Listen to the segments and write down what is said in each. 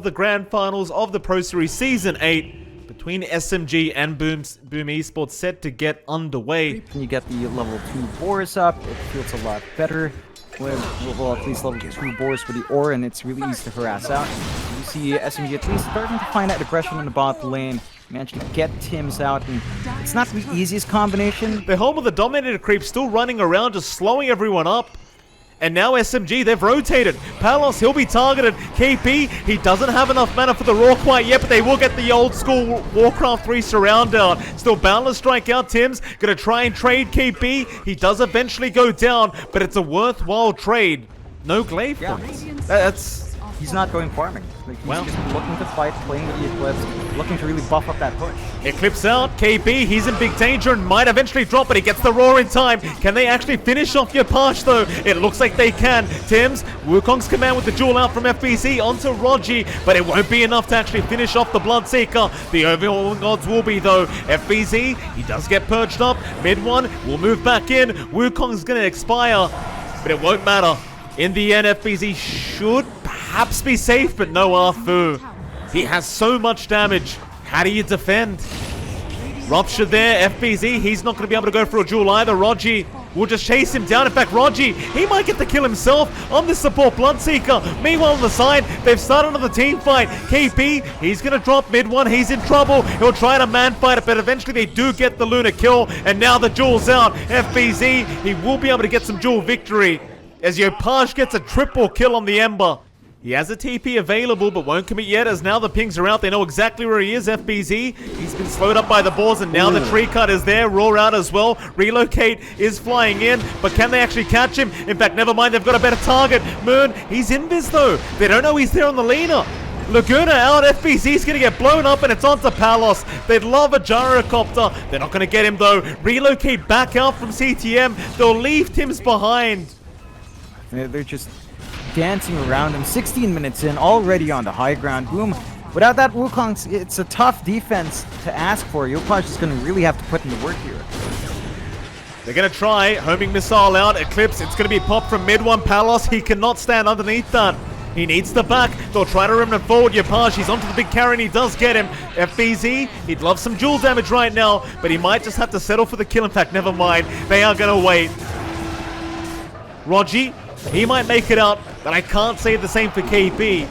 the grand finals of the Pro Series Season 8 between SMG and Boom Esports set to get underway. When you get the level 2 Boris up, it feels a lot better. Well, at least level 2 Boris for the ore, and it's really easy to harass out. You see SMG at least starting to find that aggression in the bot lane, managing to get Tims out, and it's not the easiest combination. The home of the Dominator creep still running around, just slowing everyone up. And now SMG, they've rotated. Palos, he'll be targeted. KP, he doesn't have enough mana for the Raw quite yet, but they will get the old school Warcraft 3 surround down. Still Boundless strike out. Tims gonna try and trade KP. He does eventually go down, but it's a worthwhile trade. No glaive points. He's not going farming. Like, he's just looking to fight, playing with the Eclipse, looking to really buff up that push. Eclipse out, KP, he's in big danger and might eventually drop, but he gets the Roar in time. Can they actually finish off Yopaj though? It looks like they can. Tims, Wukong's command with the duel out from FBZ onto Rogi, but it won't be enough to actually finish off the Bloodseeker. The overwhelming odds will be though, FBZ, he does get purged up. Mid one will move back in. Wukong's gonna expire, but it won't matter. In the end, FBZ should perhaps be safe, but no Arfu. He has so much damage. How do you defend? Rupture there, FBZ, he's not going to be able to go for a duel either. Rogi will just chase him down. In fact, Rogi, he might get the kill himself on this support Bloodseeker. Meanwhile, on the side, they've started another team fight. KP, he's going to drop mid one. He's in trouble. He'll try to man fight it, but eventually they do get the Luna kill, and now the duel's out. FBZ, he will be able to get some duel victory as Yopaj gets a triple kill on the Ember. He has a TP available, but won't commit yet, as now the pings are out. They know exactly where he is, FBZ. He's been slowed up by the boars, and now the tree cut is there. Roar out as well. Relocate is flying in, but can they actually catch him? In fact, never mind, they've got a better target. Moon, he's invis though. They don't know he's there on the Lina. Laguna out, FBZ's gonna get blown up, and it's onto Palos. They'd love a gyrocopter. They're not gonna get him though. Relocate back out from CTM. They'll leave Tims behind. They're just dancing around him. 16 minutes in, already on the high ground. Boom. Without that Wukong, it's a tough defense to ask for. Yopaj is going to really have to put in the work here. They're going to try. Homing missile out. Eclipse, it's going to be popped from mid one. Palos, he cannot stand underneath that. He needs the back. They'll try to remnant forward. Yopaj, he's onto the big carry and he does get him. FBZ, he'd love some duel damage right now, but he might just have to settle for the kill. In fact, never mind. They are going to wait. Rogi, he might make it out, but I can't say the same for KP,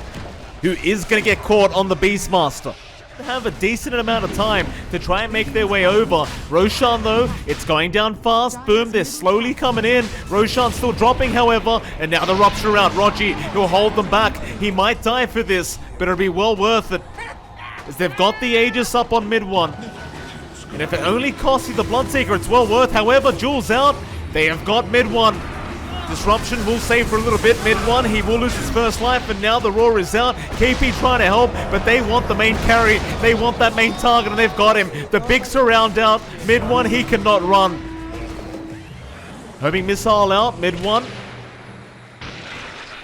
who is going to get caught on the Beastmaster. They have a decent amount of time to try and make their way over. Roshan, though, it's going down fast. Boom, they're slowly coming in. Roshan still dropping, however, and now the Rupture out. Rogi, he'll hold them back. He might die for this, but it'll be well worth it, as they've got the Aegis up on mid one. And if it only costs you the Bloodseeker, it's well worth. However, Jules out. They have got mid one. Disruption will save for a little bit. Mid one, he will lose his first life, and now the Roar is out. KP trying to help, but they want the main carry. They want that main target, and they've got him. The big surround out. Mid one, he cannot run. Homing missile out. Mid one.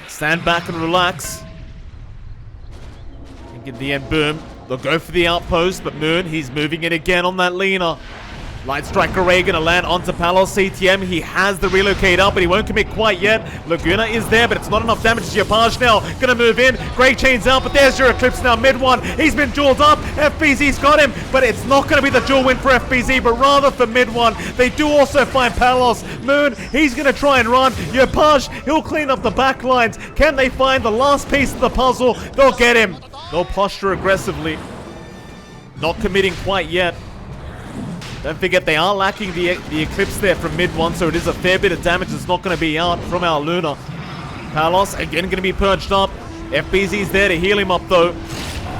Stand back and relax. And in the end, boom. They'll go for the outpost, but Moon, he's moving in again on that Lina. Light Strike Array gonna land onto Palos. CTM, he has the relocate up, but he won't commit quite yet. Laguna is there, but it's not enough damage to Yopaj now. Gonna move in. Great Chain's out, but there's your Eclipse now. Mid one, he's been dueled up. FBZ's got him, but it's not gonna be the duel win for FBZ, but rather for mid one. They do also find Palos. Moon, he's gonna try and run. Yopaj, he'll clean up the back lines. Can they find the last piece of the puzzle? They'll get him. They'll posture aggressively. Not committing quite yet. Don't forget, they are lacking the Eclipse there from mid one, so it is a fair bit of damage that's not going to be out from our Luna. Palos, again, going to be purged up. FBZ's there to heal him up, though.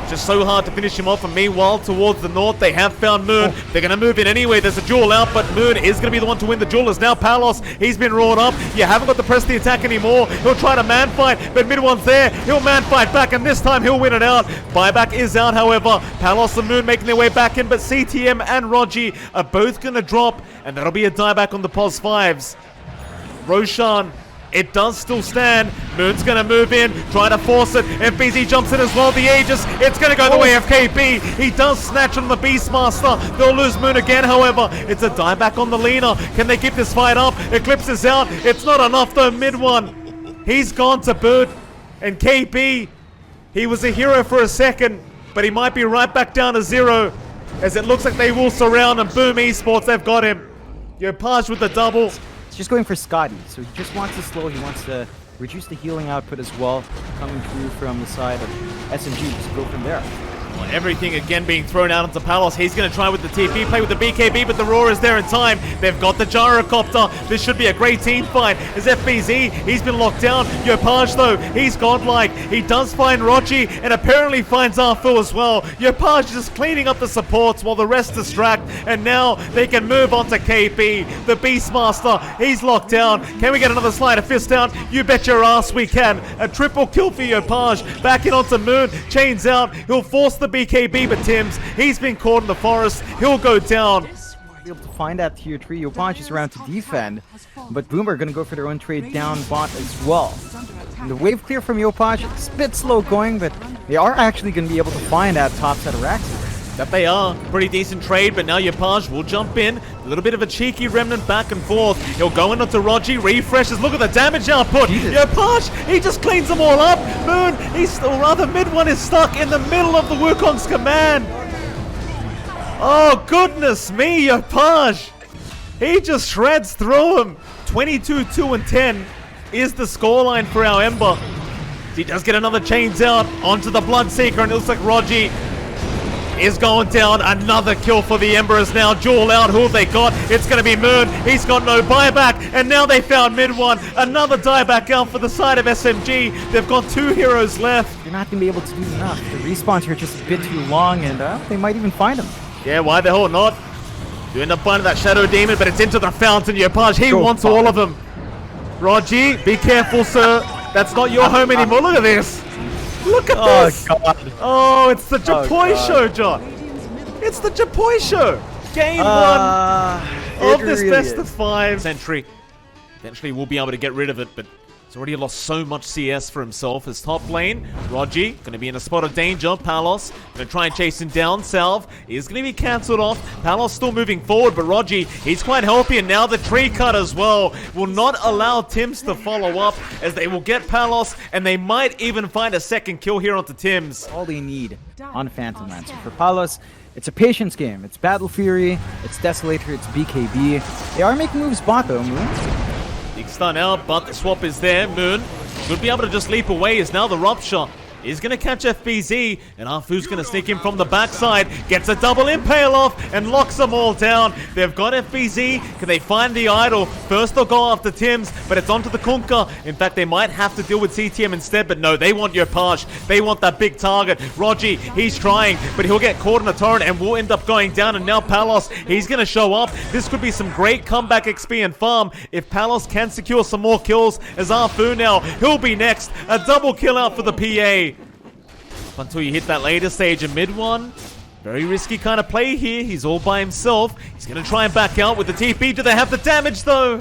Just so hard to finish him off, and meanwhile, towards the north, they have found Moon. They're going to move in anyway. There's a duel out, but Moon is going to be the one to win the duel. As now Palos, he's been roared up. You haven't got to press the attack anymore. He'll try to man fight, but mid one's there. He'll man fight back, and this time he'll win it out. Buyback is out, however. Palos and Moon making their way back in, but CTM and Rogi are both going to drop, and that'll be a dieback on the POS 5s. Roshan, it does still stand. Moon's gonna move in, try to force it. FBZ jumps in as well. The Aegis, it's gonna go the way of KP. He does snatch on the Beastmaster. They'll lose Moon again, however. It's a dieback on the Lina. Can they keep this fight up? Eclipse is out. It's not enough though. Mid one, he's gone to boot. And KP, He was a hero for a second, but he might be right back down to 0, as it looks like they will surround and boom esports, they've got him. Yopaj with the double. He's just going for Scotty, so he just wants to slow, he wants to reduce the healing output as well, coming through from the side of SMG, just go from there. Well, everything again being thrown out onto Palos. He's going to try with the TP, play with the BKB, but the Roar is there in time. They've got the Gyrocopter. This should be a great team fight. As FBZ, he's been locked down. Yopaj, though, he's godlike. He does find Rochi and apparently finds Arfu as well. Yopaj just cleaning up the supports while the rest distract, and now they can move on to KP. The Beastmaster, he's locked down. Can we get another slide of fist down? You bet your ass we can. A triple kill for Yopaj. Back in onto Moon, chains out. He'll force the BKB, but Tim's, he's been caught in the forest. He'll go down. Be able to find that tier 3. Yopaj is around to defend, but Boomer gonna go for their own trade down bot as well. And the wave clear from Yopaj, it's a bit slow going, but they are actually gonna be able to find that top set of racks. That they are. Pretty decent trade, but now Yopaj will jump in. A little bit of a cheeky remnant back and forth. He'll go in onto Rogi, refreshes. Look at the damage output. Yopaj, he just cleans them all up. Moon, or rather mid one is stuck in the middle of the Wukong's command. Oh, goodness me, Yopaj. He just shreds through him. 22, 2, and 10 is the scoreline for our Ember. He does get another chains out onto the Bloodseeker, and it looks like Rogi is going down. Another kill for the Embers now. Jewel out. Who have they got? It's going to be Moon. He's got no buyback. And now they found mid one. Another dieback out for the side of SMG. They've got 2 heroes left. They're not going to be able to do enough. The respawns here are just a bit too long, and they might even find him. Yeah, why the hell not? You end up finding that Shadow Demon, but it's into the fountain. Yopaj, he wants all of them. Rogi, be careful, sir. That's not your home anymore. Look at this. Look at this! God. Oh, it's the Japoi show, John. It's the Japoi show. Game 1 of this really best of 5. Sentry. Eventually, we'll be able to get rid of it, but he's already lost so much CS for himself. His top lane, Rogi, going to be in a spot of danger. Palos going to try and chase him down. Salve is going to be cancelled off. Palos still moving forward, but Rogi, he's quite healthy, and now the tree cut as well will not allow Tims to follow up, as they will get Palos, and they might even find a second kill here onto Tims. All they need on Phantom Lancer. For Palos, it's a patience game. It's Battle Fury, it's Desolator, it's BKB. They are making moves bot though, Moon. Big stun out, but the swap is there. Moon should be able to just leap away, as now the Rupture is going to catch FBZ, and Arfu's going to sneak in from the backside, gets a double impale off, and locks them all down. They've got FBZ. Can they find the idol? First they'll go after Tims, but it's onto the Kunkka. In fact, they might have to deal with CTM instead, but no, they want Yopaj. They want that big target. Rogi, he's trying, but he'll get caught in a torrent and will end up going down, and now Palos, he's going to show up. This could be some great comeback XP and farm if Palos can secure some more kills, as Arfu now, he'll be next. A double kill out for the PA. Until you hit that later stage in mid one. Very risky kind of play here. He's all by himself. He's going to try and back out with the TP. Do they have the damage though?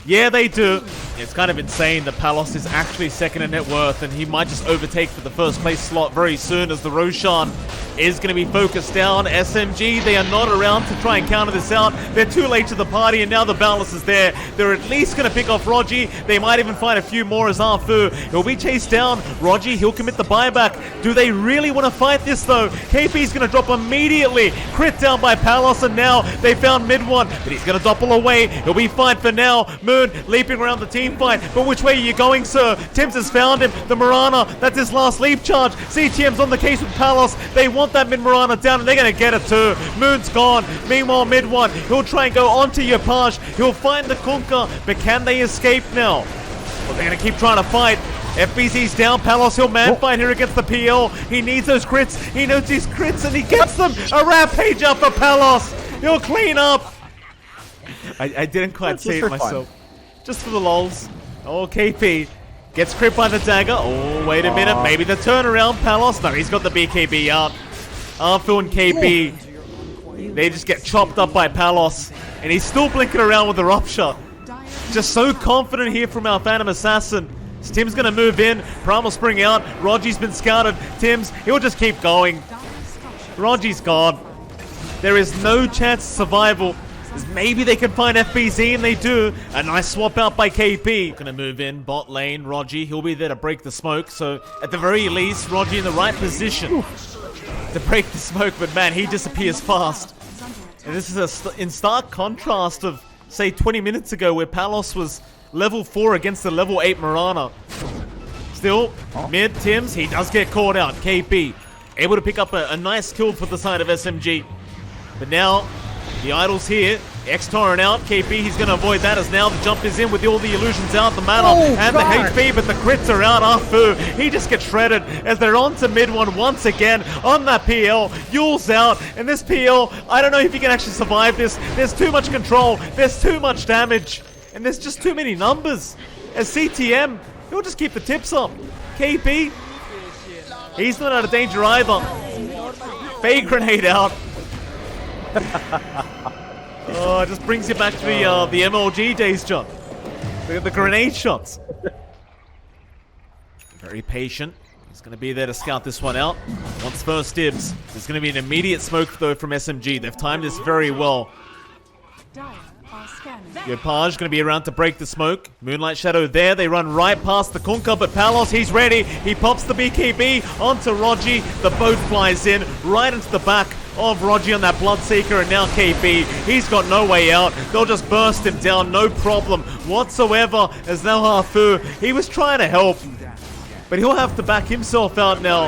Yeah, they do. It's kind of insane that Palos is actually second in net worth, and he might just overtake for the first place slot very soon, as the Roshan is going to be focused down. SMG, they are not around to try and counter this out. They're too late to the party, and now the balance is there. They're at least going to pick off Rogi. They might even find a few more as Arfu. He'll be chased down. Rogi, he'll commit the buyback. Do they really want to fight this though? KP's going to drop immediately. Crit down by Palos, and now they found mid one, but he's going to doppel away. He'll be fine for now. Moon leaping around the team fight, but which way are you going, sir? Tims has found him. The Mirana, that's his last leap charge. CTM's on the case with Palos. They want that mid Mirana down, and they're going to get it too. Moon's gone. Meanwhile, mid one, he'll try and go onto Yopaj. He'll find the Kunkka, but can they escape now? Well, they're going to keep trying to fight. FBZ's down. Palos, he'll man fight here against the PL. He needs those crits. He knows his crits, and he gets them. A rampage up for Palos. He'll clean up. I didn't quite see it myself. Just for the lols. Oh, KP gets crit by the dagger. Oh, wait a minute. Maybe the turnaround. Palos. No, he's got the BKB out. Arfu and KP, they just get chopped up by Palos. And he's still blinking around with the Rupture. Just so confident here from our Phantom Assassin. Tim's going to move in. Primal Spring out. Rogi's been scouted. Tims, he'll just keep going. Rogi's gone. There is no chance of survival is maybe they can find FBZ, and they do. A nice swap out by KP. Gonna move in bot lane. Rogi, he'll be there to break the smoke. So at the very least, Rogi in the right position to break the smoke. But man, he disappears fast. And this is in stark contrast of, say, 20 minutes ago where Palos was level 4 against the level 8 Mirana. Still, mid Tims, he does get caught out. KP able to pick up a nice kill for the side of SMG. But now, the idol's here. X-Torrent out. KP, he's going to avoid that as now the jump is in with all the illusions out, the mana and the HP, but the crits are out. Afu, he just gets shredded as they're on to mid one once again on that PL. Yule's out, and this PL, I don't know if he can actually survive this. There's too much control, there's too much damage, and there's just too many numbers. As CTM, he'll just keep the tips up. KP, he's not out of danger either. Fade grenade out. Oh, it just brings you back to the MLG days, John. Look at the grenade shots. Very patient. He's going to be there to scout this one out. Wants first dibs. There's going to be an immediate smoke, though, from SMG. They've timed this very well. Yopaj going to be around to break the smoke. Moonlight Shadow there. They run right past the Kunkka, but Palos, he's ready. He pops the BKB onto Rogi. The boat flies in right into the back of Rogi on that Bloodseeker, and now KP, he's got no way out. They'll just burst him down, no problem whatsoever, as now Hafu, he was trying to help, but he'll have to back himself out now,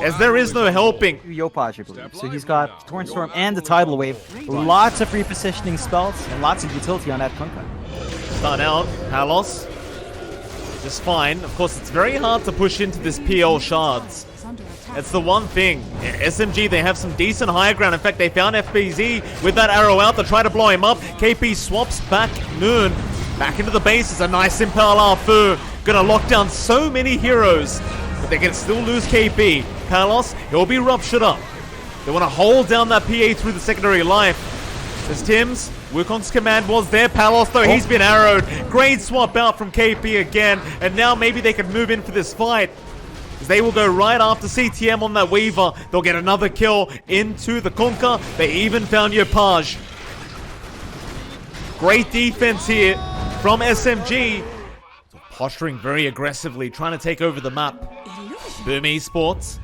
as there is no helping. Yopaj, I believe. So he's got Torrent Storm and the Tidal Wave, lots of repositioning spells, and lots of utility on that Kunkka. Start out, Palos, just fine. Of course, it's very hard to push into this PL shards. It's the one thing. SMG, they have some decent higher ground. In fact, they found FBZ with that arrow out to try to blow him up. KP swaps back Moon. Back into the base is a nice Impel Afu. Gonna lock down so many heroes, but they can still lose KP. Palos, he'll be ruptured up. They want to hold down that PA through the secondary life. As Tims, Wukon's command was there. Palos, though, he's been arrowed. Great swap out from KP again, and now maybe they can move in for this fight. They will go right after CTM on that Weaver. They'll get another kill into the Kunkka. They even found Yopaj. Great defense here from SMG. Posturing very aggressively, trying to take over the map. Boom Esports.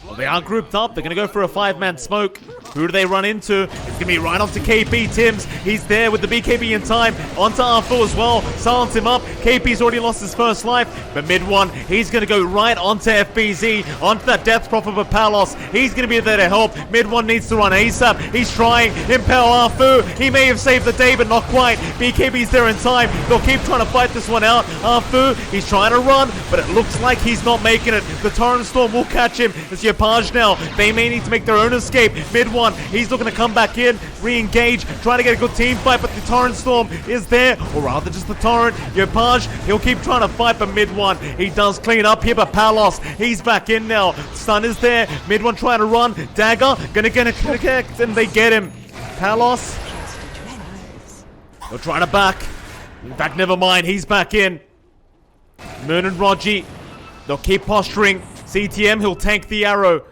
Well, they are grouped up. They're going to go for a 5-man smoke. Who do they run into? It's going to be right onto KP. Tims, he's there with the BKB in time. Onto Arthur as well. Silence him up. KP's already lost his first life. But mid one, he's going to go right onto FBZ. Onto that Death Prophet of Palos. He's going to be there to help. Mid one needs to run ASAP. He's trying. Impel Arfu. He may have saved the day, but not quite. BKB's there in time. They'll keep trying to fight this one out. Arfu, he's trying to run, but it looks like he's not making it. The Torrent Storm will catch him. It's Yopaj now. They may need to make their own escape. Mid one, he's looking to come back in, re-engage, trying to get a good team fight, but the Torrent Storm is there, or rather just the Torrent. Yopaj, he'll keep trying to fight, but mid one, he does clean up here, but Palos, he's back in now. Stun is there. Mid one trying to run. Dagger, gonna get a connect, and they get him. Palos, they'll try to back. In fact, never mind, he's back in. Moon and Rogi, they'll keep posturing. CTM, he'll tank the arrow.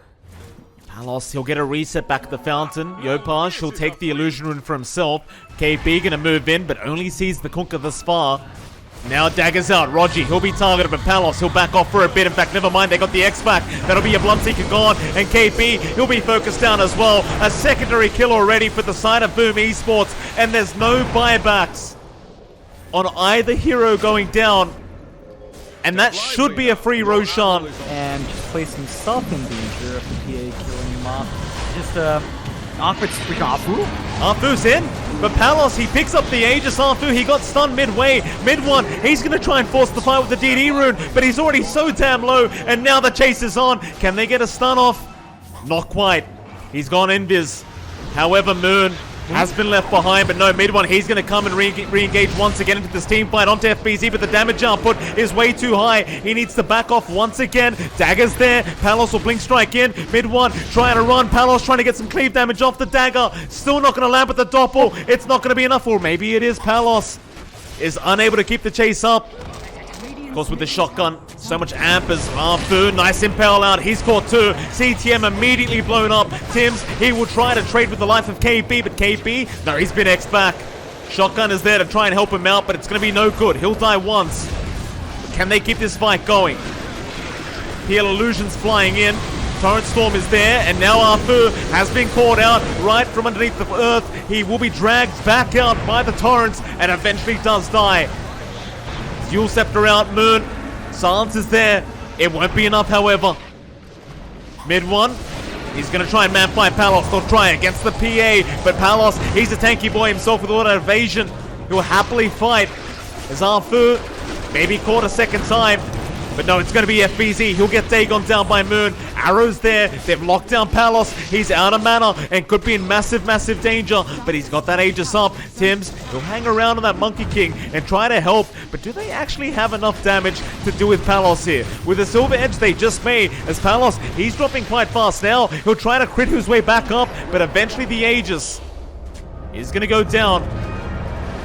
Palos, he'll get a reset back at the fountain. Yopaj, he'll take the illusion rune for himself. KP gonna move in, but only sees the Kunkka thus far. Now Dagger's out. Rogi, he'll be targeted, but Palos, he'll back off for a bit. In fact, never mind, they got the X back. That'll be a Bloodseeker gone. And KP, he'll be focused down as well. A secondary kill already for the side of Boom Esports. And there's no buybacks on either hero going down. And that should be a free Roshan. And just place himself in danger of the PA killing him off. Just awkward switch. Arfu's in, but Palos, he picks up the Aegis. Arfu, he got stunned midway. Mid one, he's going to try and force the fight with the DD rune, but he's already so damn low, and now the chase is on. Can they get a stun off? Not quite. He's gone invis. However, Moon has been left behind, but no, mid one, he's going to come and re-engage once again into this team fight onto FBZ, but the damage output is way too high. He needs to back off once again. Dagger's there. Palos will blink strike in. Mid one, trying to run. Palos trying to get some cleave damage off the Dagger. Still not going to land with the Doppel. It's not going to be enough, or maybe it is. Palos is unable to keep the chase up. Of course, with the shotgun, so much amp as Arfu. Nice impale out. He's caught 2. CTM immediately blown up. Tims, he will try to trade with the life of KB, but KB, no, he's been X'd back. Shotgun is there to try and help him out, but it's going to be no good. He'll die once. But can they keep this fight going? PL Illusion's flying in. Torrent Storm is there, and now Arfu has been caught out right from underneath the earth. He will be dragged back out by the torrents and eventually does die. Dual Scepter out, Moon. Silence is there. It won't be enough, however. Mid one. He's going to try and man fight Palos. They'll try against the PA, but Palos, he's a tanky boy himself with auto evasion. He'll happily fight as Arfu maybe caught a second time. But no, it's going to be FBZ. He'll get Dagon down by Moon. Arrow's there. They've locked down Palos. He's out of mana and could be in massive, massive danger. But he's got that Aegis up. Tims, he'll hang around on that Monkey King and try to help. But do they actually have enough damage to do with Palos here? With the Silver Edge they just made, as Palos, he's dropping quite fast now. He'll try to crit his way back up, but eventually the Aegis is going to go down.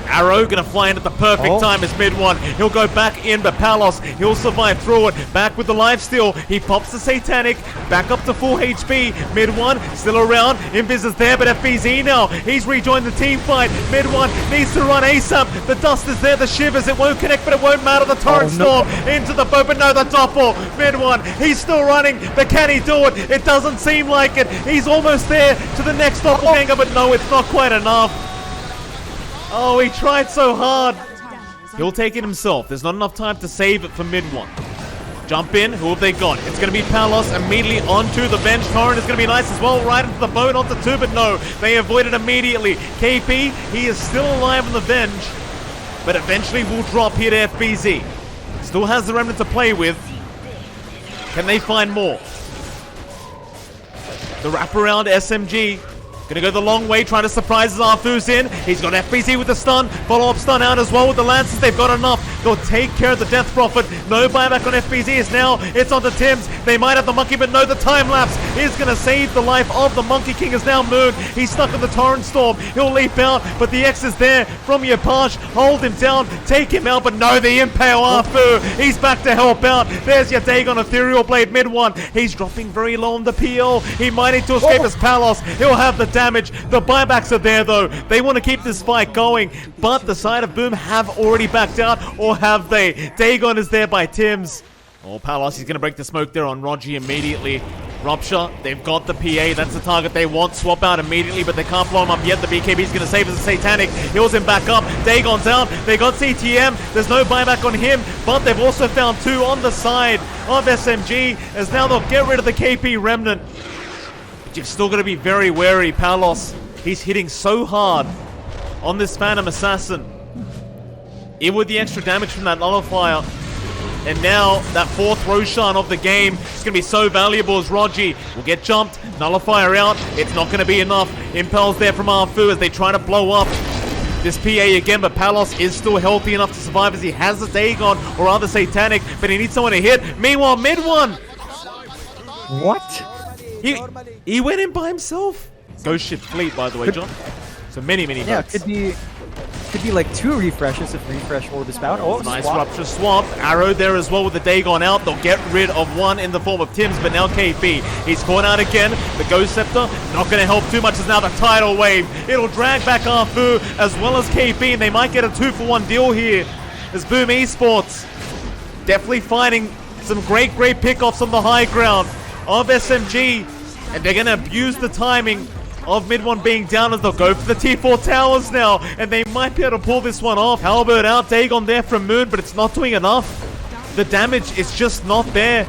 Arrow gonna fly in at the perfect time as mid one. He'll go back in, but Palos, he'll survive through it. Back with the lifesteal. He pops the Satanic. Back up to full HP. Mid one, still around. Invis is there, but FBZ now. He's rejoined the team fight. Mid one needs to run ASAP. The dust is there, the shivers. It won't connect, but it won't matter. The Torrent Storm into the boat, but no, the Doppel. Mid one, he's still running, but can he do it? It doesn't seem like it. He's almost there to the next doppelganger, but no, it's not quite enough. Oh, he tried so hard. He'll take it himself. There's not enough time to save it for mid one. Jump in. Who have they got? It's going to be Palos immediately onto the bench. Torrent is going to be nice as well. Right into the boat onto 2, but no. They avoid it immediately. KP, he is still alive on the bench, but eventually will drop here to FBZ. Still has the remnant to play with. Can they find more? The wraparound SMG. Gonna go the long way, trying to surprise as Arfu's in. He's got FBZ with the stun. Follow-up stun out as well with the Lances. They've got enough. They'll take care of the Death Prophet. No buyback on FBZ is now. It's onto Tims. They might have the Monkey, but no, the time lapse is gonna save the life of the Monkey King is now Moon. He's stuck in the Torrent Storm. He'll leap out, but the X is there from Yapash. Hold him down, take him out, but no, the Impale Arfu. He's back to help out. There's your Dagon Ethereal Blade mid one. He's dropping very low on the PL. He might need to escape as Palos. He'll have the damage. The buybacks are there though. They want to keep this fight going, but the side of Boom have already backed out, or have they? Dagon is there by Tims. Oh, Palos, he's going to break the smoke there on Rogi immediately. Rupture, they've got the PA. That's the target they want. Swap out immediately, but they can't blow him up yet. The BKB's going to save as a Satanic. Heals him back up. Dagon's down. They got CTM. There's no buyback on him, but they've also found 2 on the side of SMG, as now they'll get rid of the KP remnant. You've still got to be very wary. Palos, he's hitting so hard on this Phantom Assassin. Even with the extra damage from that Nullifier. And now, that 4th Roshan of the game is going to be so valuable as Rogi will get jumped. Nullifier out. It's not going to be enough. Impels there from Arfu as they try to blow up this PA again, but Palos is still healthy enough to survive as he has the Dagon or other Satanic, but he needs someone to hit. Meanwhile, mid one. What? He went in by himself. Ghost ship fleet, by the way, John. So many votes. Yeah, could be like 2 refreshes if refresh orb is found. Oh, nice swap. Rupture swap. Arrow there as well with the Dagon out. They'll get rid of one in the form of Tims, but now KP. He's caught out again. The Ghost Scepter not going to help too much as now the Tidal Wave. It'll drag back Arfu as well as KP, and they might get a 2-for-1 deal here. As Boom Esports definitely finding some great pickoffs on the high ground of SMG, and they're going to abuse the timing of mid one being down as they'll go for the T4 towers now, and they might be able to pull this one off. Halberd out, Dagon there from Moon, but it's not doing enough. The damage is just not there.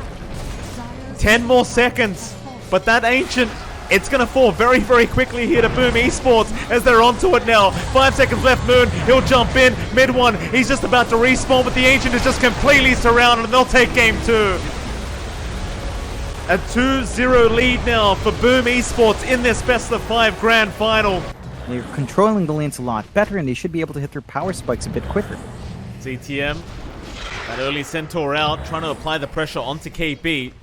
10 more seconds, but that Ancient, it's going to fall very quickly here to Boom Esports as they're onto it now. 5 seconds left, Moon, he'll jump in. Mid one, he's just about to respawn, but the Ancient is just completely surrounded, and they'll take game 2. A 2-0 lead now for Boom Esports in this best of 5 grand final. They're controlling the lanes a lot better, and they should be able to hit their power spikes a bit quicker. CTM, that early Centaur out, trying to apply the pressure onto KB.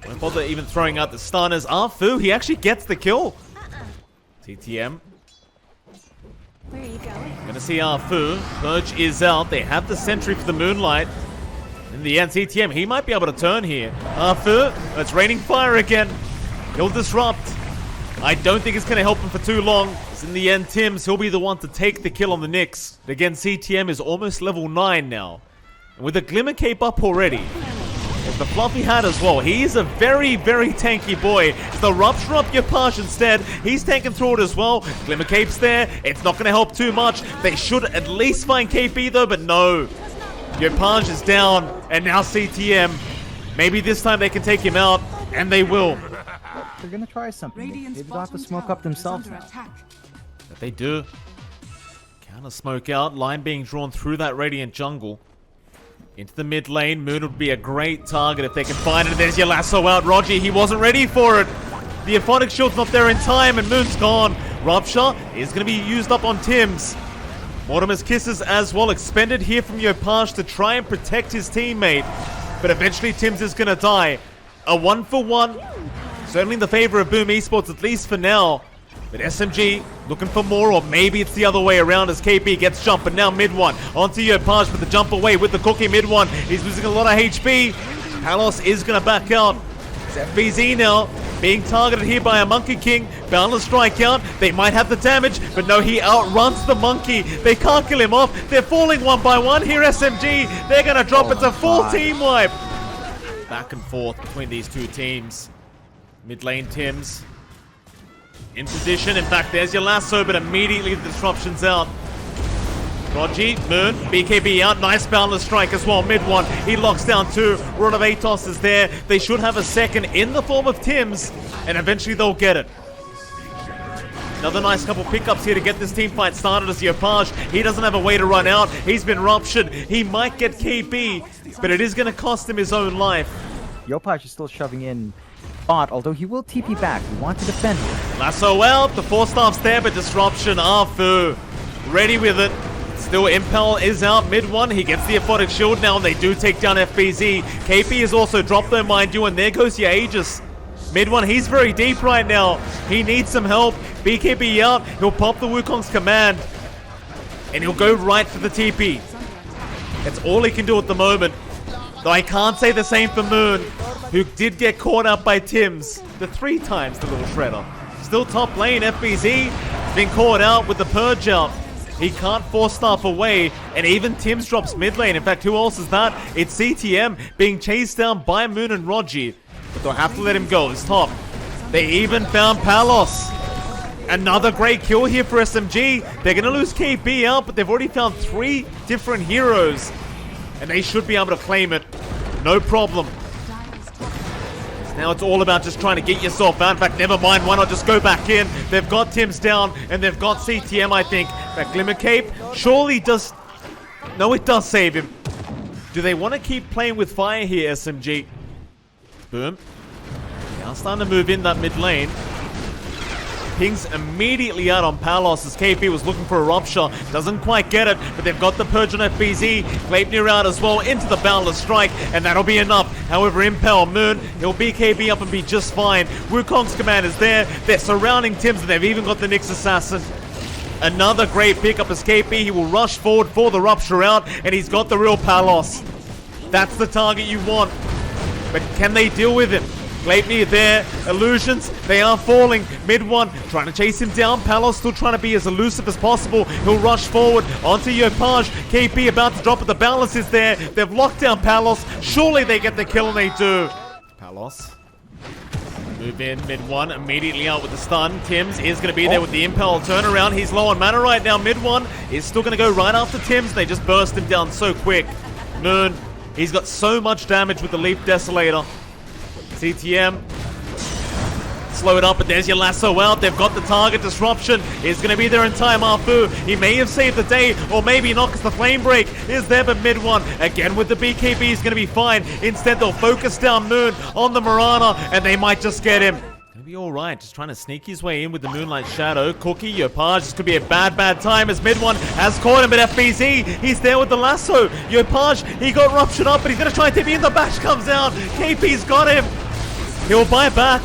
Won't bother even throwing out the stunners. Arfu, he actually gets the kill. CTM. Where are you going? Gonna see Arfu. Purge is out. They have the sentry for the Moonlight. In the end, CTM, he might be able to turn here. Arthur, it's raining fire again. He'll disrupt. I don't think it's going to help him for too long. In the end, Tims, he'll be the one to take the kill on the Nyx. Again, CTM is almost level 9 now. And with the Glimmer Cape up already, with the Fluffy Hat as well, he is a very, very tanky boy. So rupture up your Page instead. He's tanking through it as well. Glimmer Cape's there. It's not going to help too much. They should at least find KP though, but no. Your Page is down, and now CTM. Maybe this time they can take him out, and they will. They're gonna try something. Maybe they'll have to smoke up themselves now. But they do. Counter smoke out. Line being drawn through that Radiant jungle. Into the mid lane. Moon would be a great target if they can find it. There's your lasso out. Roger, he wasn't ready for it. The Aphotic Shield's not there in time, and Moon's gone. Rupture is going to be used up on Tims. Mortimer's Kisses as well expended here from Yopage to try and protect his teammate. But eventually Tims is going to die. A 1-for-1. Certainly in the favor of Boom Esports, at least for now. But SMG looking for more, or maybe it's the other way around as KP gets jumped. But now mid one onto Yopage, but the jump away with the cookie mid one. He's losing a lot of HP. Palos is going to back out. It's FBZ now being targeted here by a Monkey King. Boundless strike out. They might have the damage, but no, he outruns the monkey. They can't kill him off. They're falling one by one here, SMG. They're going to drop. It's a full team wipe. Back and forth between these two teams. Mid lane Tims in position. In fact, there's your lasso, but immediately the disruption's out. Rogi, Moon, BKB out. Nice boundless strike as well. Mid one, he locks down two. Rod of Atos is there. They should have a second in the form of Tims, and eventually they'll get it. Another nice couple pickups here to get this team fight started as Yopage. He doesn't have a way to run out. He's been ruptured. He might get KB, but it is going to cost him his own life. Yopage is still shoving in bot, although he will TP back. We want to defend him. Lasso out. The 4-staff's there, but disruption. Arfu ready with it. Still, Impel is out mid one. He gets the Aphotic Shield now, and they do take down FBZ. KP is also dropped though, mind you, and there goes your Aegis. Mid one, he's very deep right now. He needs some help. BKB out. He'll pop the Wukong's command, and he'll go right for the TP. That's all he can do at the moment. Though I can't say the same for Moon, who did get caught up by Tims. The 3 times the little shredder. Still top lane, FBZ been caught out with the Purge out. He can't 4-staff away, and even Tims drops mid lane. In fact, who else is that? It's CTM being chased down by Moon and Rogi. But they'll have to let him go. It's top. They even found Palos. Another great kill here for SMG. They're going to lose KB out, but they've already found 3 different heroes. And they should be able to claim it. No problem. Now it's all about just trying to get yourself out. In fact, never mind. Why not just go back in? They've got Tims down, and they've got CTM, I think. That Glimmer Cape surely does... No, it does save him. Do they want to keep playing with fire here, SMG? Boom. Now starting to move in that mid lane. Pings immediately out on Palos as KP was looking for a rupture. Doesn't quite get it, but they've got the Purge on FBZ. Gleipnir out as well into the Boundless Strike, and that'll be enough. However, Impel, Moon, he'll BKB up and be just fine. Wukong's command is there. They're surrounding Tims, and they've even got the Nyx Assassin. Another great pickup as KP. He will rush forward for the rupture out, and he's got the real Palos. That's the target you want. But can they deal with him? Gleipnir there, illusions, they are falling. Mid one, trying to chase him down. Palos still trying to be as elusive as possible. He'll rush forward onto Yopage. KP about to drop, but the balance is there. They've locked down Palos. Surely they get the kill, and they do. Palos. Move in, mid one, immediately out with the stun. Tims is going to be there with the Impel turnaround. He's low on mana right now. Mid one is still going to go right after Tims. They just burst him down so quick. Moon, he's got so much damage with the Leaf Desolator. CTM slow it up, but there's your lasso out. They've got the target. Disruption is going to be there in time. Arfu, he may have saved the day, or maybe not, because the flame break is there. But mid one again with the BKB is going to be fine. Instead, they'll focus down Moon on the Mirana, and they might just get him. Gonna be all right, just trying to sneak his way in with the Moonlight Shadow. Cookie, Yopage, this could be a bad time as mid one has caught him. But FBZ, he's there with the lasso. Yopage, he got ruptured up, but he's gonna try to TP in. The bash comes out. KP's got him. He'll buy back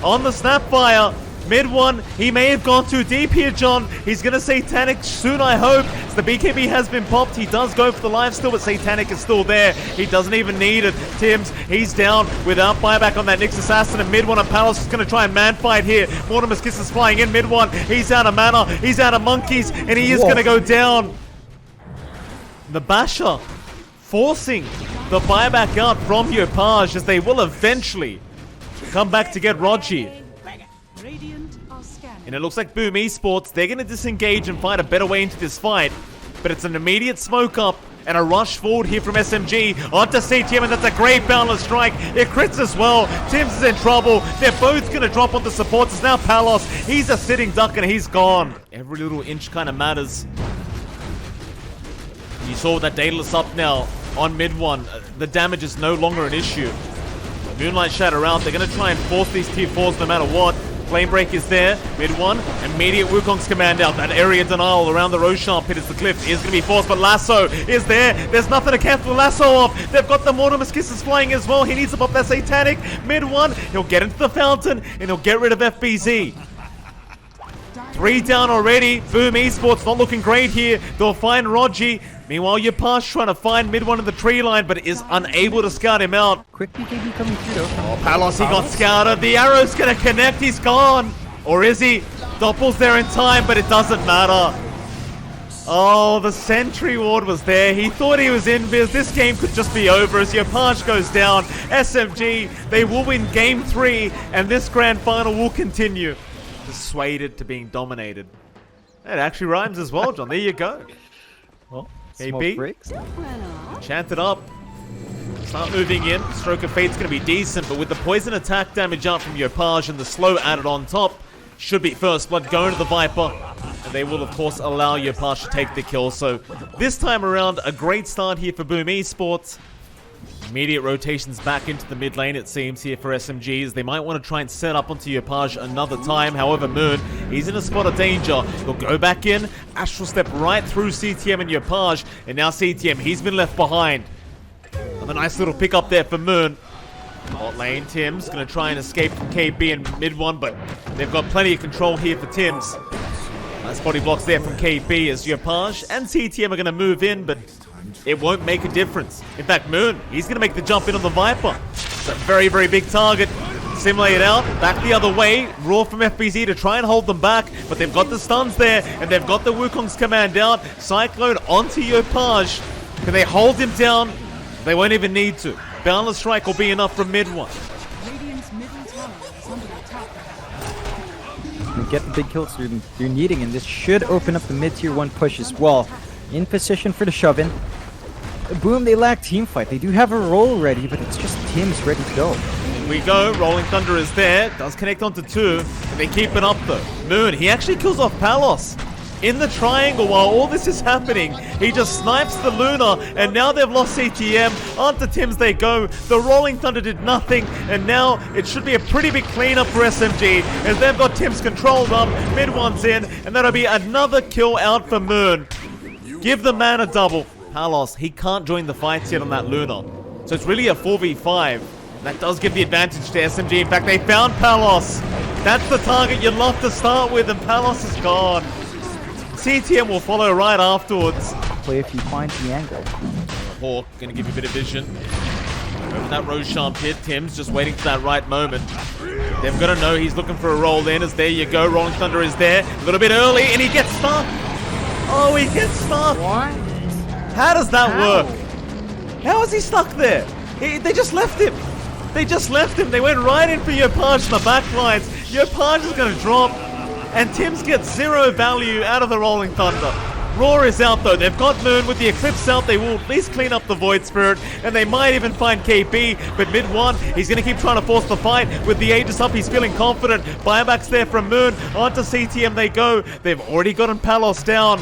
on the Snapfire. Mid one, he may have gone too deep here, John. He's going to Satanic soon, I hope. So the BKB has been popped. He does go for the life still, but Satanic is still there. He doesn't even need it. Tims, he's down without buyback on that Nyx Assassin. And mid one, and Palos is going to try and man fight here. Mortimer's Kiss is flying in mid one. He's out of mana. He's out of monkeys. And he is going to go down. The Basher forcing the buyback out from Yopaj as they will eventually come back to get Rogi. And it looks like Boom Esports, they're going to disengage and find a better way into this fight. But it's an immediate smoke up and a rush forward here from SMG onto CTM, and that's a great boundless strike. It crits as well. Tims is in trouble. They're both going to drop on the supports. It's now Palos. He's a sitting duck and he's gone. Every little inch kind of matters. You saw that Daedalus up now on mid one. The damage is no longer an issue. Moonlight Shatter out. They're going to try and force these tier 4s no matter what. Flame Break is there. Mid one. Immediate Wukong's command out. That area denial around the Roshan pit as the cliff is going to be forced, but Lasso is there. There's nothing to cancel Lasso off. They've got the Mortimer's Kisses flying as well. He needs to pop that Satanic. Mid one. He'll get into the fountain and he'll get rid of FBZ. 3 down already. Boom Esports not looking great here. They'll find Rogi. Meanwhile, Yopaj trying to find mid one in the tree line, but is unable to scout him out. Quick BKB coming through though. Oh, Palos, he got scouted. The arrow's gonna connect. He's gone. Or is he? Doppel's there in time, but it doesn't matter. Oh, the sentry ward was there. He thought he was invis. This game could just be over as Yopaj goes down. SMG, they will win game 3, and this grand final will continue. Persuaded to being dominated. It actually rhymes as well, John. There you go. Well, KP, breaks. chant it up. Start moving in. Stroke of Fate's going to be decent, but with the poison attack damage out from Yopaj and the slow added on top, should be first blood going to the Viper. And they will, of course, allow Yopaj to take the kill. So this time around, a great start here for Boom Esports. Immediate rotations back into the mid lane, it seems, here for SMGs. They might want to try and set up onto Yopaj another time. However, Moon, he's in a spot of danger. He'll go back in. Astral Step right through CTM and Yopaj. And now CTM, he's been left behind. And a nice little pick up there for Moon. Bot lane, Tim's going to try and escape from KB and mid one, but they've got plenty of control here for Tim's. Nice body blocks there from KB as Yopaj and CTM are going to move in, but it won't make a difference. In fact, Moon, he's going to make the jump in on the Viper. It's a very, very big target. Simulate it out, back the other way. Raw from FBZ to try and hold them back, but they've got the stuns there, and they've got the Wukong's command out. Cyclone onto Yopaj. Can they hold him down? They won't even need to. Boundless Strike will be enough from mid one. Get the big kills you're needing, and this should open up the mid-tier 1 push as well. In position for the shove-in. Boom, they lack team fight. They do have a roll ready, but it's just Tim's ready to go. Here we go. Rolling Thunder is there. Does connect onto 2. And they keep it up, though. Moon, he actually kills off Palos in the triangle while all this is happening. He just snipes the Luna, and now they've lost CTM. Onto Tim's they go. The Rolling Thunder did nothing, and now it should be a pretty big cleanup for SMG as they've got Tim's controlled up. Mid one's in, and that'll be another kill out for Moon. Give the man a double. Palos, he can't join the fights yet on that Luna. So it's really a 4v5. That does give the advantage to SMG. In fact, they found Palos. That's the target you'd love to start with, and Palos is gone. CTM will follow right afterwards. Play if you find the angle. Hawk, gonna give you a bit of vision. Over that Roshan pit, Tim's just waiting for that right moment. They've got to know he's looking for a roll in, as there you go. Rolling Thunder is there. A little bit early, and he gets stuck. Oh, he gets stuck. What? How does that work? How is he stuck there? They just left him. They just left him. They went right in for Yopaj in the back lines. Yopaj is going to drop. And Tim's gets 0 value out of the Rolling Thunder. Raw is out though. They've got Moon with the Eclipse out. They will at least clean up the Void Spirit. And they might even find KP. But mid one, he's going to keep trying to force the fight. With the Aegis up, he's feeling confident. Buybacks there from Moon. Onto CTM they go. They've already gotten Palos down.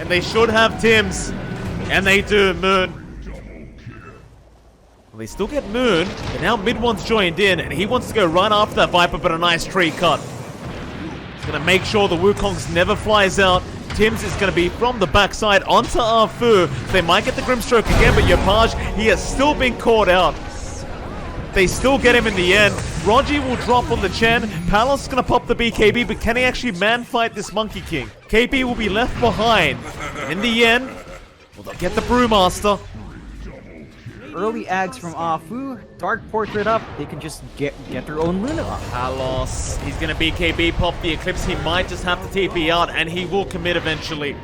And they should have Tim's. And they do. Moon. Well, they still get Moon. But now mid one's joined in. And he wants to go right after that Viper. But a nice tree cut. Going to make sure the Wukong's never flies out. Tim's is going to be from the backside onto Arfu. They might get the Grimstroke again, but Yopaj, he has still been caught out. They still get him in the end. Rogi will drop on the Chen. Palos is going to pop the BKB, but can he actually man-fight this Monkey King? KP will be left behind. In the end, will they get the Brewmaster? Early ags from Afu, Dark Portrait up, they can just get their own Luna up. Palos, he's going to BKB pop the Eclipse. He might just have to TP out, and he will commit eventually.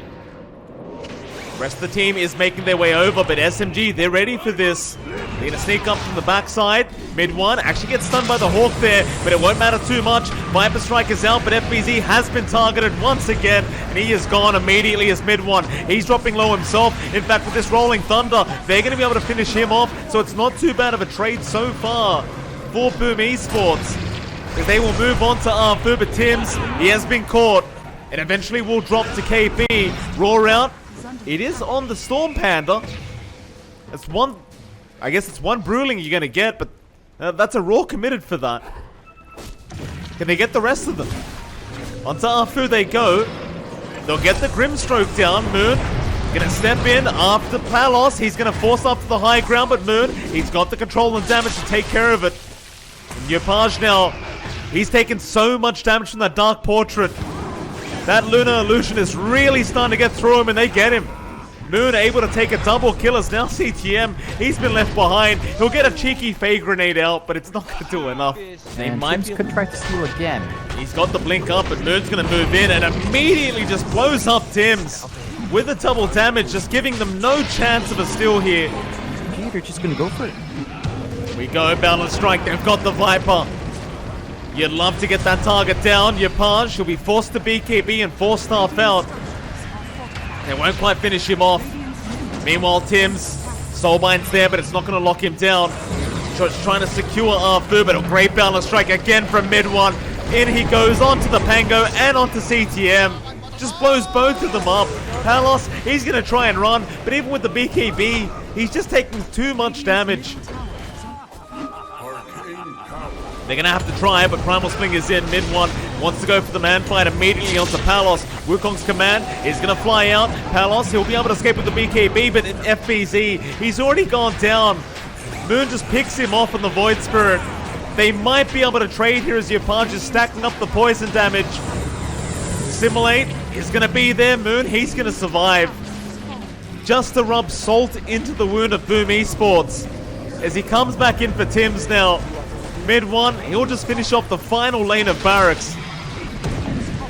Rest of the team is making their way over, but SMG, they're ready for this. They're going to sneak up from the backside. Mid one actually gets stunned by the Hawk there, but it won't matter too much. Viper Strike is out, but FBZ has been targeted once again, and he is gone immediately as mid one. He's dropping low himself. In fact, with this Rolling Thunder, they're going to be able to finish him off, so it's not too bad of a trade so far for Boom Esports. As they will move on to Arfu, but Tims, he has been caught, and eventually will drop to KP. Roar out. It is on the Storm Panda. That's one, I guess it's one Bruling you're going to get, but that's a Raw committed for that. Can they get the rest of them? Onto Arfu they go. They'll get the Grimstroke down. Moon going to step in after Palos. He's going to force up to the high ground, but Moon, he's got the control and damage to take care of it. And Yopaj now, he's taken so much damage from that Dark Portrait. That Lunar Illusion is really starting to get through him, and they get him. Moon able to take a double kill as now CTM, he's been left behind. He'll get a cheeky Fade Grenade out, but it's not going to do enough. They might could try to steal again. He's got the blink up, but Moon's going to move in and immediately just blows up Tims with the double damage, just giving them no chance of a steal here. Gee, they're just going to go for it. We go, Balance Strike, they've got the Viper. You'd love to get that target down. Yopaj, he'll be forced to BKB and 4-staff out. They won't quite finish him off. Meanwhile, Tims, Soulbind's there, but it's not going to lock him down. Just trying to secure Arfu, but a great Balance Strike again from mid one. In he goes onto the Pango and onto CTM. Just blows both of them up. Palos, he's going to try and run, but even with the BKB, he's just taking too much damage. They're going to have to try, but Primal Sling is in. Mid one wants to go for the man fight immediately onto Palos. Wukong's command is going to fly out. Palos, he'll be able to escape with the BKB, but in FBZ, he's already gone down. Moon just picks him off on the Void Spirit. They might be able to trade here as Yopaj is stacking up the poison damage. Simulate is going to be there. Moon, he's going to survive. Just to rub salt into the wound of Boom Esports. As he comes back in for Tims now. Mid one, he'll just finish off the final lane of barracks.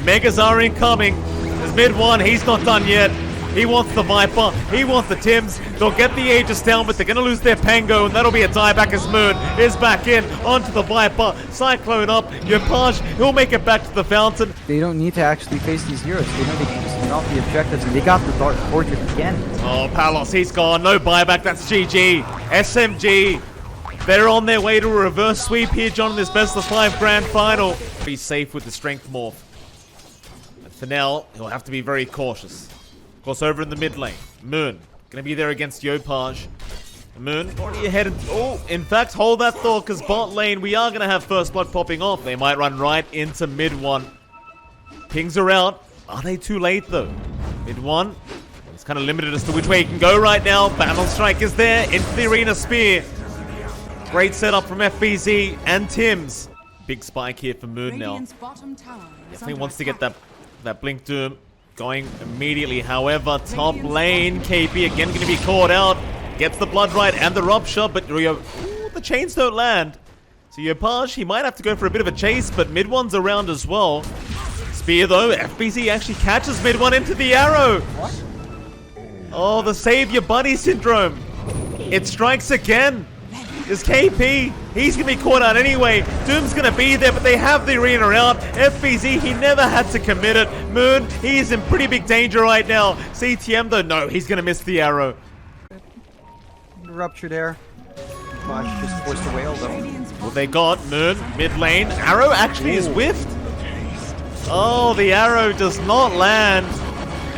Megas are incoming. As mid one, he's not done yet. He wants the Viper, he wants the Tims. They'll get the Aegis down, but they're going to lose their Pango, and that'll be a dieback as Moon is back in onto the Viper. Cyclone up, Yopaj, he'll make it back to the fountain. They don't need to actually face these heroes. They know they can just turn off the objectives, and they got the Dark Portrait again. Oh, Palos, he's gone. No buyback, that's GG. SMG. They're on their way to a reverse sweep here, John, in this best of 5 grand final. Be safe with the strength morph. And for now, he'll have to be very cautious. Of course, over in the mid lane, Moon gonna be there against Yopaj. Moon already ahead. Oh, in fact, hold that thought, because bot lane, we are gonna have first blood popping off. They might run right into mid one. Pings are out. Are they too late though? Mid one. It's kind of limited as to which way he can go right now. Battle Strike is there into the Arena Spear. Great setup from FBZ and Tims. Big spike here for Moon now. Definitely wants to get that Blink Doom going immediately. However, top lane, KP again going to be caught out. Gets the Blood Rite and the Rupture, but the chains don't land. So Yopaj, he might have to go for a bit of a chase, but mid one's around as well. Spear though, FBZ actually catches mid one into the arrow. What? Oh, the save your buddy syndrome. It strikes again. Is KP. He's going to be caught out anyway. Doom's going to be there, but they have the arena out. FBZ, he never had to commit it. Moon, he is in pretty big danger right now. CTM, though, no, he's going to miss the arrow. Rupture there. Flash just forced a whale, though. What they got, Moon, mid lane. Arrow actually is whiffed. Oh, the arrow does not land.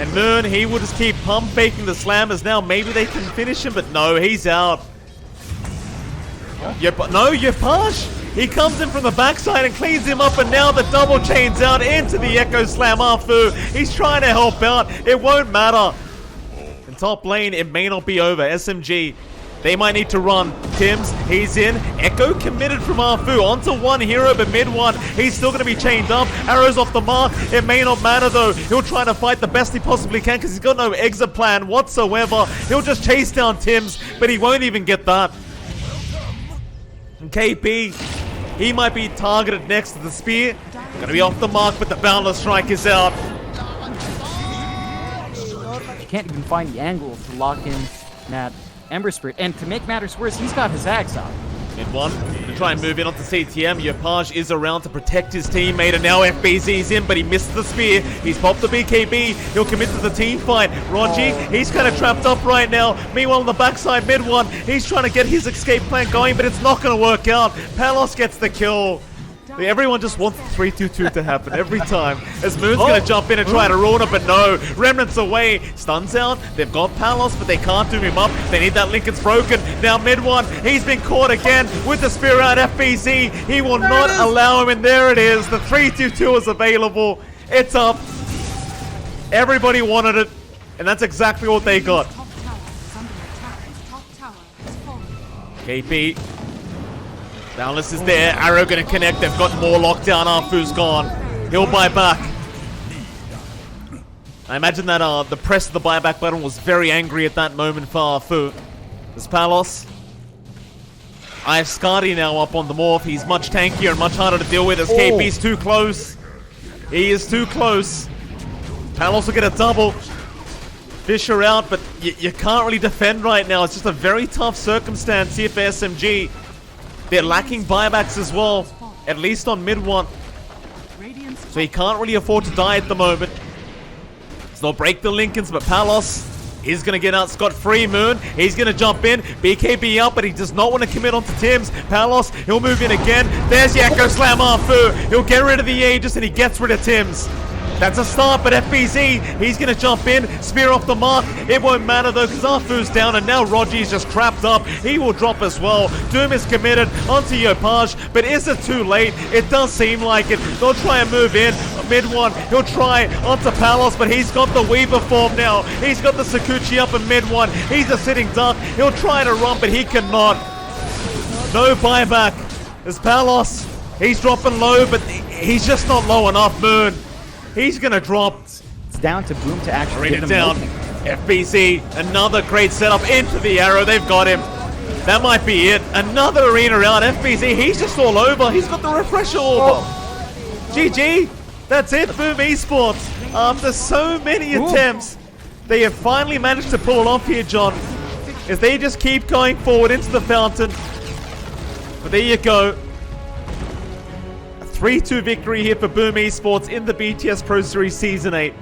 And Moon, he will just keep pump faking the slammers now. Maybe they can finish him, but no, he's out. No, Yopaj! He comes in from the backside and cleans him up, and now the double chains out into the Echo Slam Arfu. He's trying to help out. It won't matter. In top lane, it may not be over. SMG, They might need to run. Tims, he's in. Echo committed from Arfu onto one hero, but mid one, he's still going to be chained up. Arrows off the mark. It may not matter though. He'll try to fight the best he possibly can because he's got no exit plan whatsoever. He'll just chase down Tims, but he won't even get that. And KP, he might be targeted next to the spear. Going to be off the mark, but the Boundless Strike is out. You can't even find the angle to lock in that Ember Spirit, and to make matters worse, he's got his axe out. Mid one, to try and move in onto CTM. Yopaj is around to protect his teammate, and now FBZ's in, but he missed the spear. He's popped the BKB. He'll commit to the team fight. Rogi, he's kind of trapped up right now. Meanwhile, on the backside, mid one, he's trying to get his escape plan going, but it's not going to work out. Palos gets the kill. Everyone just wants the 3-2-2 to happen every time. As Moon's going to jump in and try to ruin it, but no. Remnant's away. Stuns out. They've got Palos, but they can't do him up. They need that link. It's broken. Now mid one. He's been caught again with the spear out. FBZ. He will not allow him, and there it is. The 3-2-2 is available. It's up. Everybody wanted it, and that's exactly what they got. KP. Boundless is there. Arrow gonna connect. They've got more lockdown. Arfu's gone. He'll buy back. I imagine that the press of the buyback button was very angry at that moment for Arfu. There's Palos. I have Skadi now up on the morph. He's much tankier and much harder to deal with as KP's too close. He is too close. Palos will get a double. Fisher out, but you can't really defend right now. It's just a very tough circumstance here for SMG. They're lacking buybacks as well, at least on mid one. So he can't really afford to die at the moment. So they'll break the Lincolns, but Palos is going to get out scot-free. Moon, he's going to jump in. BKB up, but he does not want to commit onto Tims. Palos, he'll move in again. There's the Echo Slam Arfu. He'll get rid of the Aegis, and he gets rid of Tims. That's a start, but FBZ, he's going to jump in, spear off the mark. It won't matter though, because Arfu's down, and now Rogi's just trapped up. He will drop as well. Doom is committed onto Yopaj, but is it too late? It does seem like it. They'll try and move in. Mid one, he'll try onto Palos, but he's got the Weaver form now. He's got the Sakuchi up in mid one. He's a sitting duck. He'll try to run, but he cannot. No buyback. There's Palos. He's dropping low, but he's just not low enough, Moon. He's gonna drop. It's down to Boom to actually Bring it down. FBZ, another great setup into the arrow. They've got him. That might be it. Another arena round. FBZ, he's just all over. He's got the refresher orb. GG. That's it, Boom Esports. After so many attempts, they have finally managed to pull it off here, John. As they just keep going forward into the fountain. But there you go. 3-2 victory here for Boom Esports in the BTS Pro Series Season 8.